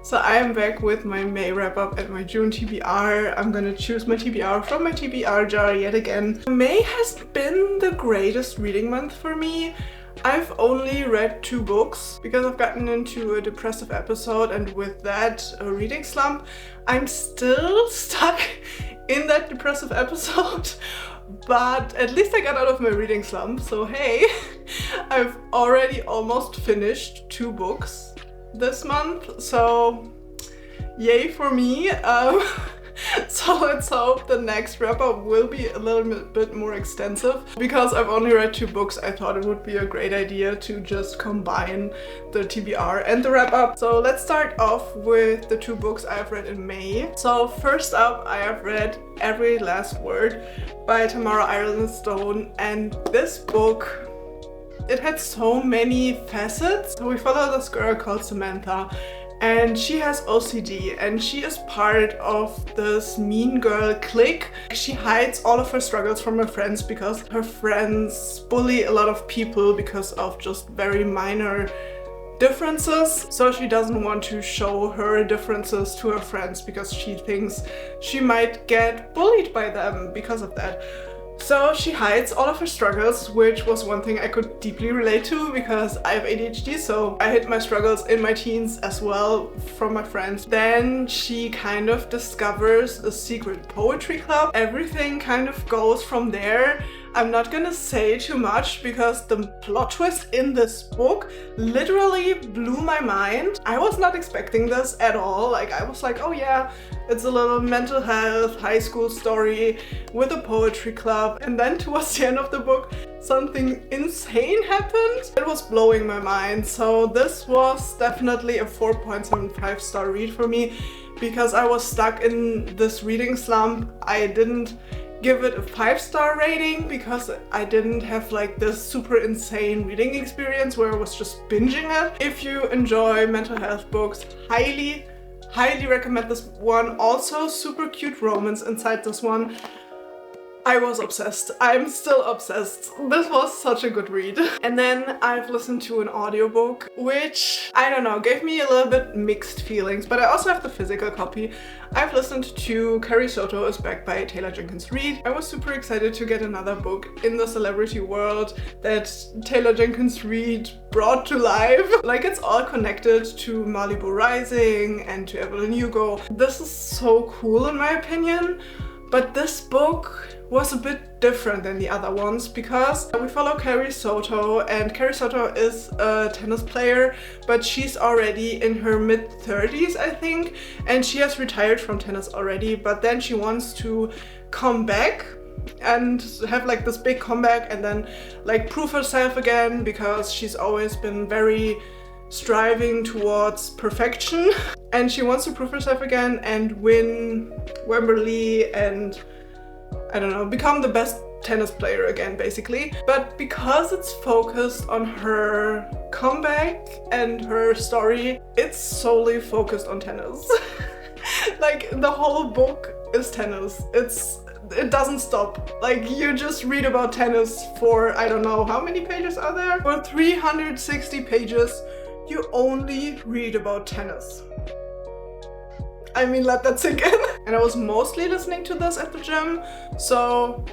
So I am back with my May wrap-up and my June TBR. I'm gonna choose my TBR from my TBR jar yet again. May has been the greatest reading month for me. I've only read 2 books because I've gotten into a depressive episode, and with that a reading slump. I'm still stuck in that depressive episode, but at least I got out of my reading slump, so hey, I've already almost finished 2 books this month, so yay for me. So let's hope the next wrap-up will be a little bit more extensive. Because I've only read 2 books, I thought it would be a great idea to just combine the TBR and the wrap-up. So let's start off with the 2 books I've read in May. So first up, I have read Every Last Word by Tamara Ironstone, and this book, it had so many facets. So we follow this girl called Samantha, and she has OCD, and she is part of this mean girl clique. She hides all of her struggles from her friends because her friends bully a lot of people because of just very minor differences. So she doesn't want to show her differences to her friends because she thinks she might get bullied by them because of that. So she hides all of her struggles, which was one thing I could deeply relate to because I have ADHD, so I hid my struggles in my teens as well from my friends. Then she kind of discovers a secret poetry club. Everything kind of goes from there. I'm not gonna say too much because the plot twist in this book literally blew my mind. I was not expecting this at all. Like, I was like, oh yeah, it's a little mental health high school story with a poetry club, and then towards the end of the book something insane happened. It was blowing my mind. So this was definitely a 4.75 star read for me because I was stuck in this reading slump. I didn't give it a 5-star rating because I didn't have like this super insane reading experience where I was just binging it. If you enjoy mental health books, highly recommend this one. Also super cute romance inside this one. I was obsessed. I'm still obsessed. This was such a good read. And then I've listened to an audiobook, which, I don't know, gave me a little bit mixed feelings, but I also have the physical copy. I've listened to Carrie Soto is Back by Taylor Jenkins Reid. I was super excited to get another book in the celebrity world that Taylor Jenkins Reid brought to life. Like, it's all connected to Malibu Rising and to Evelyn Hugo. This is so cool in my opinion. But this book was a bit different than the other ones because we follow Carrie Soto, and Carrie Soto is a tennis player, but she's already in her mid-30s, I think, and she has retired from tennis already, but then she wants to come back and have like this big comeback and then like prove herself again because she's always been very striving towards perfection, and she wants to prove herself again and win Wembley and, I don't know, become the best tennis player again basically. But because it's focused on her comeback and her story, it's solely focused on tennis. Like, the whole book is tennis. It doesn't stop. Like, you just read about tennis for, I don't know, how many pages are there? For 360 pages, you only read about tennis. I mean, let that sink in. And I was mostly listening to this at the gym, so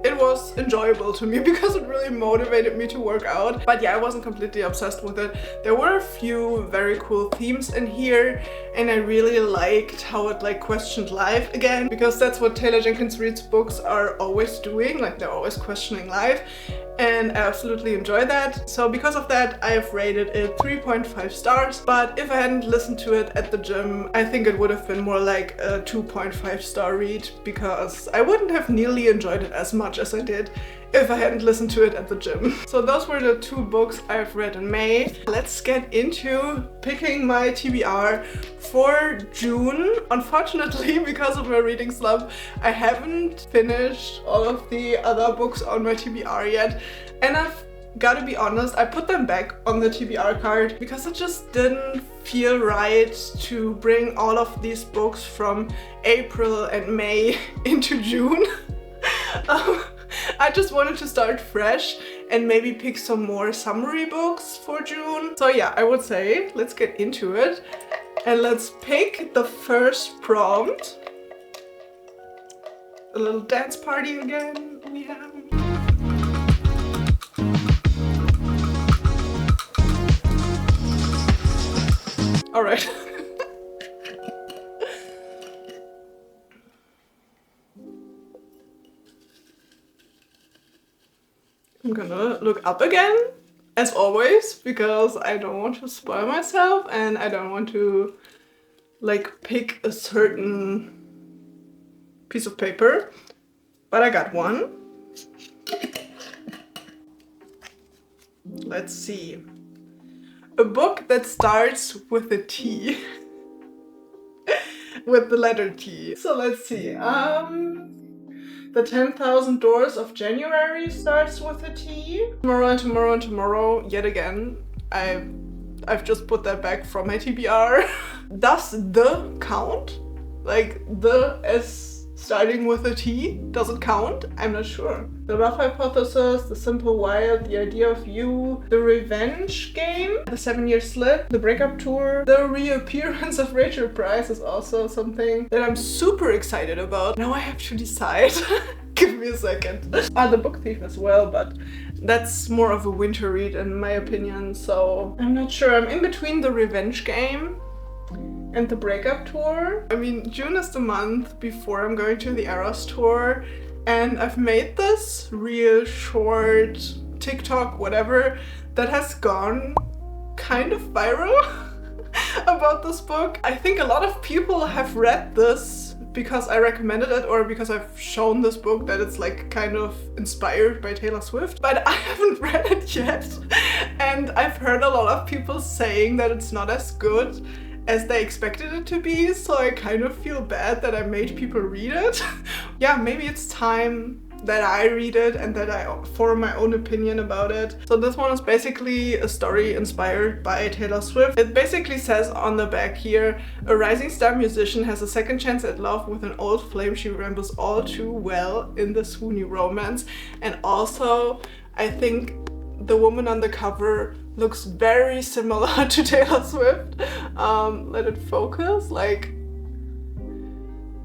it was enjoyable to me because it really motivated me to work out. But yeah, I wasn't completely obsessed with it. There were a few very cool themes in here, and I really liked how it like questioned life again, because that's what Taylor Jenkins Reid's books are always doing. Like, they're always questioning life, and I absolutely enjoy that. So because of that, I have rated it 3.5 stars. But if I hadn't listened to it at the gym, I think it would have been more like a 2.5 star read, because I wouldn't have nearly enjoyed it as much as I did if I hadn't listened to it at the gym. So those were the 2 books I've read in May. Let's get into picking my TBR for June. Unfortunately, because of my reading slump, I haven't finished all of the other books on my TBR yet, and I've gotta be honest, I put them back on the TBR card because it just didn't feel right to bring all of these books from April and May into June. I just wanted to start fresh and maybe pick some more summary books for June. So yeah, I would say let's get into it. And let's pick the first prompt. A little dance party again we have. All right. I'm gonna look up again, as always, because I don't want to spoil myself and I don't want to like pick a certain piece of paper. But I got one. Let's see. A book that starts with a T. With the letter T. So let's see. The 10,000 Doors of January starts with a T. Tomorrow and tomorrow and tomorrow, yet again. I've just put that back from my TBR. Does the count? Like the as starting with a T, does it count? I'm not sure. The Love Hypothesis, The Simple Wild, The Idea of You, The Revenge Game, The 7-Year Slip, The Breakup Tour, The Reappearance of Rachel Price is also something that I'm super excited about. Now I have to decide. Give me a second. The Book Thief as well, but that's more of a winter read in my opinion, so I'm not sure. I'm in between The Revenge Game and The Breakup Tour. I mean, June is the month before I'm going to the Eras tour, and I've made this real short TikTok, whatever, that has gone kind of viral about this book. I think a lot of people have read this because I recommended it or because I've shown this book that it's like kind of inspired by Taylor Swift, but I haven't read it yet. And I've heard a lot of people saying that it's not as good as they expected it to be, so I kind of feel bad that I made people read it. Yeah, maybe it's time that I read it and that I form my own opinion about it. So this one is basically a story inspired by Taylor Swift. It basically says on the back here, a rising star musician has a second chance at love with an old flame she remembers all too well in the swoony romance. And also, I think the woman on the cover looks very similar to Taylor Swift. Let it focus, like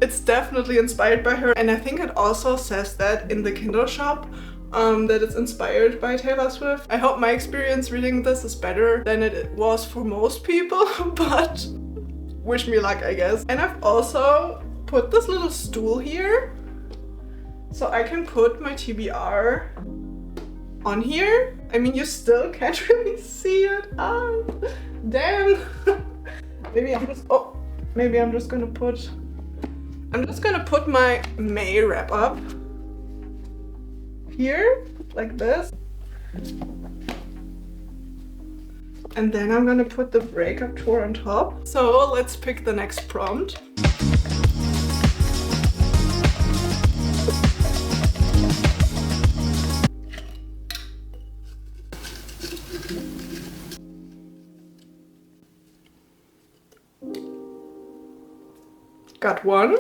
it's definitely inspired by her. And I think it also says that in the Kindle shop, that it's inspired by Taylor Swift. I hope my experience reading this is better than it was for most people, but wish me luck, I guess. And I've also put this little stool here so I can put my TBR on here. I mean, you still can't really see it. Damn. Maybe I'm just gonna put my May wrap up here, like this. And then I'm gonna put the Breakup Tour on top. So let's pick the next prompt. Got one.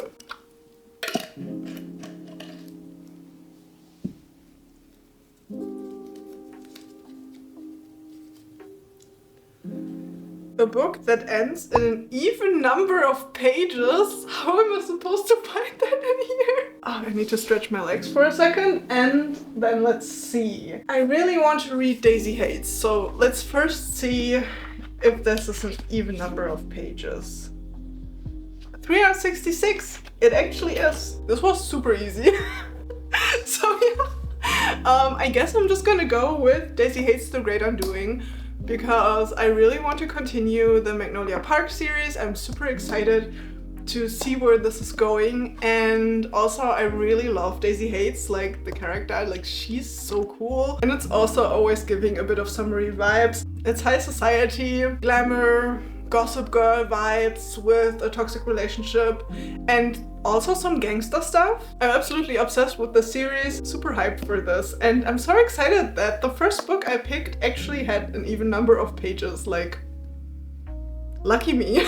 A book that ends in an even number of pages? How am I supposed to find that in here? Oh, I need to stretch my legs for a second and then let's see. I really want to read Daisy Hates, so let's first see if this is an even number of pages. 366! It actually is. This was super easy. So yeah, I guess I'm just gonna go with Daisy Hates the Great Undoing because I really want to continue the Magnolia Park series. I'm super excited to see where this is going, and also I really love Daisy Hates, like the character, like she's so cool. And it's also always giving a bit of summery vibes. It's high society, glamour, gossip girl vibes with a toxic relationship and also some gangster stuff. I'm absolutely obsessed with the series, super hyped for this, and I'm so excited that the first book I picked actually had an even number of pages, like lucky me.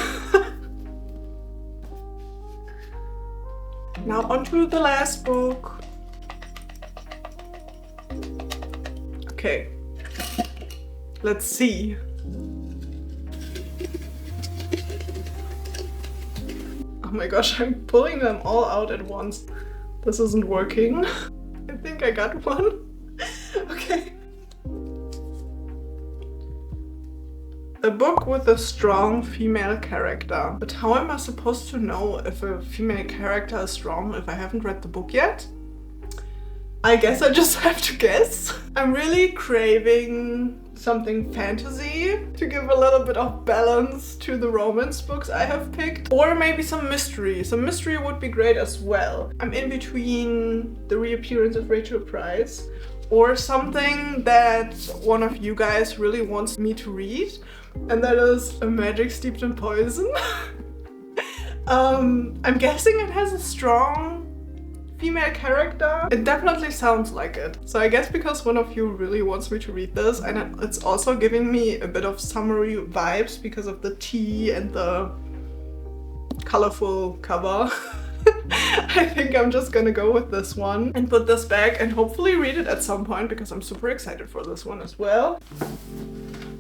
Now onto the last book. Okay, let's see. Oh my gosh, I'm pulling them all out at once. This isn't working. I think I got one. Okay. A book with a strong female character. But how am I supposed to know if a female character is strong if I haven't read the book yet? I guess I just have to guess. I'm really craving something fantasy to give a little bit of balance to the romance books I have picked. Or maybe some mystery. Some mystery would be great as well. I'm in between the reappearance of Rachel Price or something that one of you guys really wants me to read. And that is A Magic Steeped in Poison. I'm guessing it has a strong female character. It definitely sounds like it. So I guess because one of you really wants me to read this, and it's also giving me a bit of summery vibes because of the tea and the colorful cover. I think I'm just gonna go with this one and put this back and hopefully read it at some point because I'm super excited for this one as well.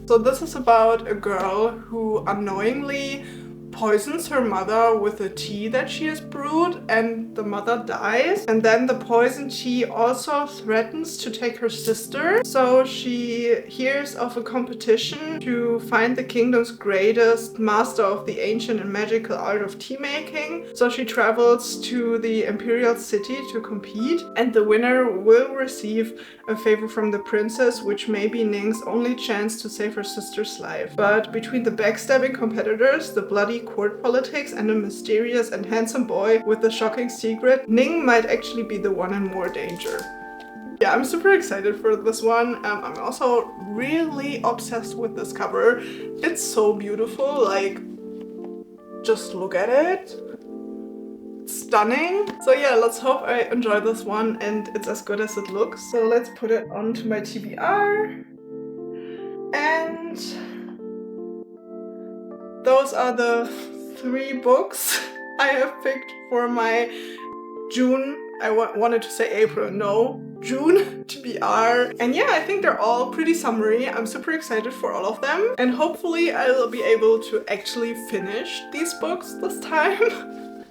So this is about a girl who unknowingly poisons her mother with a tea that she has brewed, and the mother dies. And then the poisoned tea also threatens to take her sister. So she hears of a competition to find the kingdom's greatest master of the ancient and magical art of tea making. So she travels to the imperial city to compete, and the winner will receive a favor from the princess, which may be Ning's only chance to save her sister's life. But between the backstabbing competitors, the bloody court politics, and a mysterious and handsome boy with a shocking secret, Ning might actually be the one in more danger. Yeah, I'm super excited for this one. I'm also really obsessed with this cover. It's so beautiful, like, just look at it. It's stunning. So yeah, let's hope I enjoy this one and it's as good as it looks. So let's put it onto my TBR. And those are the 3 books I have picked for my June, I wanted to say April, no, June TBR. And yeah, I think they're all pretty summery. I'm super excited for all of them. And hopefully I will be able to actually finish these books this time.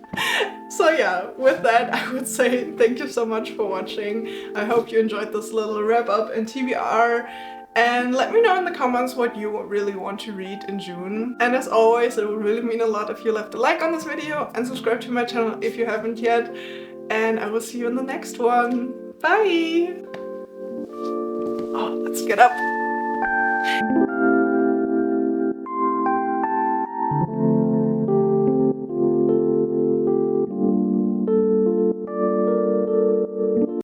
So yeah, with that I would say thank you so much for watching. I hope you enjoyed this little wrap up and TBR. And let me know in the comments what you really want to read in June. And as always, it would really mean a lot if you left a like on this video and subscribe to my channel if you haven't yet. And I will see you in the next one. Bye! Oh, let's get up.